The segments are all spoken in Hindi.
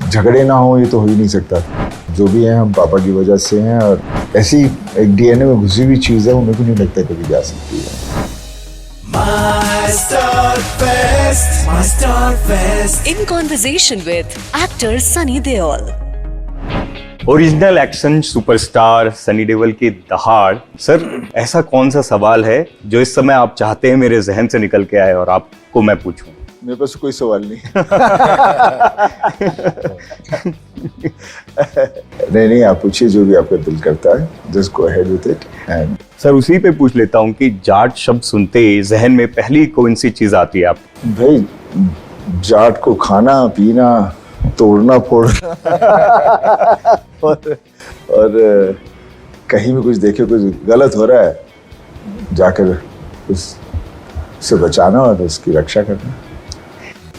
झगड़े ना हो ये तो हो ही नहीं सकता। जो भी है हम पापा की वजह से हैं और ऐसी एक डीएनए में घुसी हुई चीज़ है वो मेरे को नहीं लगता कभी जा सकती है। My Star Fest in conversation with actor Sunny Deol. Original action superstar Sunny Deol की दहाड़। सर, ऐसा कौन सा सवाल है जो इस समय आप चाहते हैं मेरे जहन से निकल के आए और आपको मैं पूछूं? मेरे पास कोई सवाल नहीं। नहीं, आप पूछिए जो भी आपका दिल करता है, just go ahead with it. And sir, उसी पे पूछ लेता हूँ कि जाट शब्द सुनते ही जहन में पहली कौन सी चीज आती है आप? भाई, जाट को खाना पीना, तोड़ना फोड़ना और कहीं भी कुछ देखे कुछ गलत हो रहा है, जाकर उससे बचाना और उसकी रक्षा करना।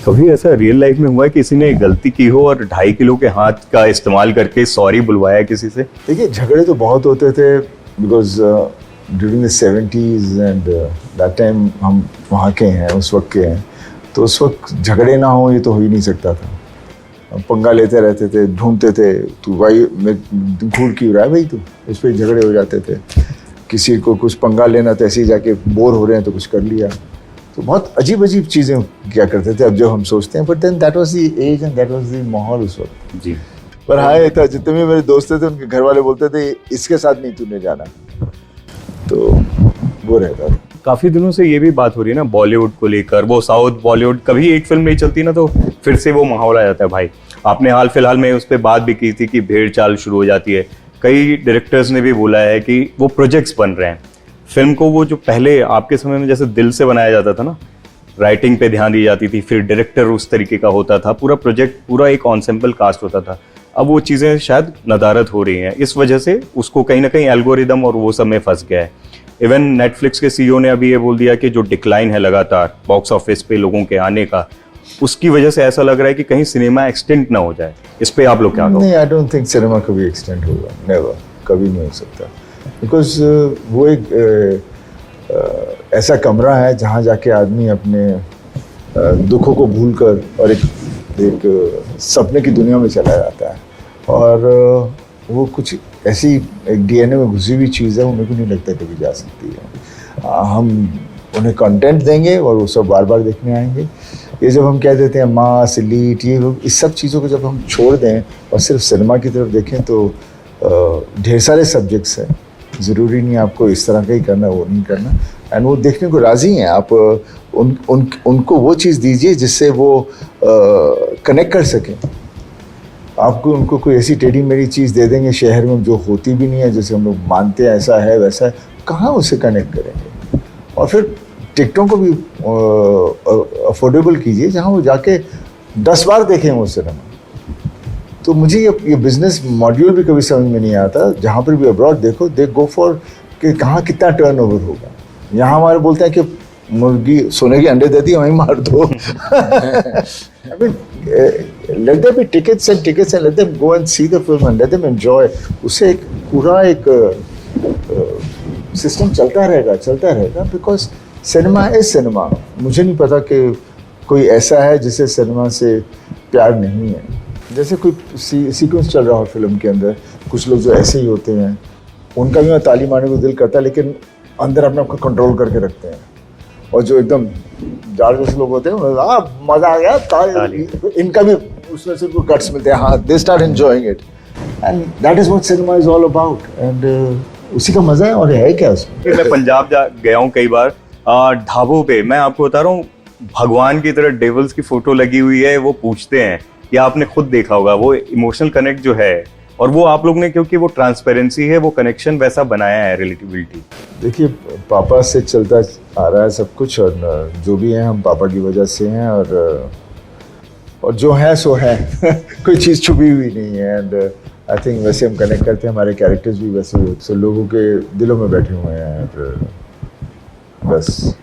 कभी ऐसा रियल लाइफ में हुआ है किसी ने गलती की हो और 2.5 किलो के हाथ का इस्तेमाल करके सॉरी बुलवाया किसी से? देखिए, झगड़े तो बहुत होते थे because during the 70s and that time हम वहाँ के हैं, उस वक्त के हैं, तो उस वक्त झगड़े ना हो ये तो हो ही नहीं सकता था। हम पंगा लेते रहते थे, ढूंढते थे, तू भाई घूर क्यों रहा है भाई, तू उस पर झगड़े हो जाते थे। किसी को कुछ पंगा लेना तो ऐसे ही जाके बोर हो रहे हैं तो कुछ कर लिया, तो बहुत अजीब अजीब चीज़ें क्या करते थे अब जो हम सोचते हैं। But then that was the age and that was the माहौल उस वक्त जी। पर हाँ, ये था, जितने भी मेरे दोस्त थे उनके घर वाले बोलते थे इसके साथ नहीं तूने जाना, तो वो रहता था। काफी दिनों से ये भी बात हो रही है ना बॉलीवुड को लेकर, वो साउथ बॉलीवुड, कभी एक फिल्म नहीं चलती ना तो फिर से वो माहौल आ जाता है। भाई, आपने हाल फिलहाल में उस पर बात भी की थी कि भेड़ चाल शुरू हो जाती है। कई डायरेक्टर्स ने भी बोला है कि वो प्रोजेक्ट्स बन रहे हैं फिल्म को, वो जो पहले आपके समय में जैसे दिल से बनाया जाता था ना, राइटिंग पे ध्यान दी जाती थी, फिर डायरेक्टर उस तरीके का होता था, पूरा प्रोजेक्ट पूरा एक ऑन्सेम्बल कास्ट होता था। अब वो चीज़ें शायद नदारत हो रही हैं, इस वजह से उसको कहीं ना कहीं एल्गोरिदम और वो सब में फंस गया है। इवन नेटफ्लिक्स के सीईओ ने अभी ये बोल दिया कि जो डिक्लाइन है लगातार बॉक्स ऑफिस पे लोगों के आने का, उसकी वजह से ऐसा लग रहा है कि कहीं सिनेमा एक्सटेंड ना हो जाए। इस पे आप लोग क्या कहोगे? नहीं, आई डोंट थिंक सिनेमा कभी एक्सटेंड होगा, नेवर, कभी नहीं हो सकता। बिकॉज वो एक ऐसा कमरा है जहाँ जाके आदमी अपने दुखों को भूलकर और एक सपने की दुनिया में चला जाता है, और वो कुछ ऐसी एक डीएनए में घुसी हुई चीज़ है वो मेरे को नहीं लगता कभी जा सकती है। हम उन्हें कंटेंट देंगे और वो सब बार बार देखने आएंगे। ये जब हम कह देते हैं मास एलीट, ये इस सब चीज़ों को जब हम छोड़ दें और सिर्फ सिनेमा की तरफ देखें तो ढेर सारे सब्जेक्ट्स हैं, ज़रूरी नहीं आपको इस तरह का ही करना, वो नहीं करना, एंड वो देखने को राज़ी हैं। आप उनको वो चीज़ दीजिए जिससे वो कनेक्ट कर सकें। आपको उनको कोई ऐसी टेढ़ी मेढ़ी चीज़ दे देंगे शहर में जो होती भी नहीं है, जैसे हम लोग मानते हैं ऐसा है वैसा है, कहाँ उसे कनेक्ट करेंगे? और फिर टिकटों को भी अफोर्डेबल कीजिए जहाँ वो जाके 10 बार देखें वो सिनेमा। तो मुझे ये बिजनेस मॉड्यूल भी कभी समझ में नहीं आता। जहाँ पर भी अब्रॉड देखो, दे गो फॉर कि कहाँ कितना टर्नओवर होगा। यहाँ हमारे बोलते हैं कि मुर्गी सोने के अंडे देती है, वहीं मार दो। I mean, let there be tickets and let them go and see the film and let them enjoy. उससे एक पूरा एक सिस्टम चलता रहेगा बिकॉज सिनेमा इज सिनेमा। मुझे नहीं पता कि कोई ऐसा है जिसे सिनेमा से प्यार नहीं है। जैसे कोई सीक्वेंस चल रहा हो फिल्म के अंदर, कुछ लोग जो ऐसे ही होते हैं, उनका भी ताली मारने को दिल करता है, लेकिन अंदर अपने आपको कंट्रोल करके रखते हैं। और जो एकदम जाड़ जैसे लोग होते हैं, मजा आ गया ताली, इनका भी उसमें से कोई कट्स मिलते हैं, हाँ, they start enjoying it and that is what cinema is all about. And उसी का मजा है, और है क्या उसमें। मैं पंजाब गया हूँ कई बार, ढाबों पे, मैं आपको बता रहा हूँ, भगवान की तरह डेविल्स की फोटो लगी हुई है, वो पूछते हैं, या आपने खुद देखा होगा, वो इमोशनल कनेक्ट जो है, और वो आप लोग ने, क्योंकि वो ट्रांसपेरेंसी है, वो कनेक्शन वैसा बनाया है, रिलेटिविटी। देखिए, पापा से चलता आ रहा है सब कुछ, और जो भी है हम पापा की वजह से हैं, और जो है सो है। कोई चीज़ छुपी हुई नहीं है। एंड आई थिंक वैसे हम कनेक्ट करते हैं, हमारे कैरेक्टर्स भी वैसे लोगों के दिलों में बैठे हुए हैं, और बस।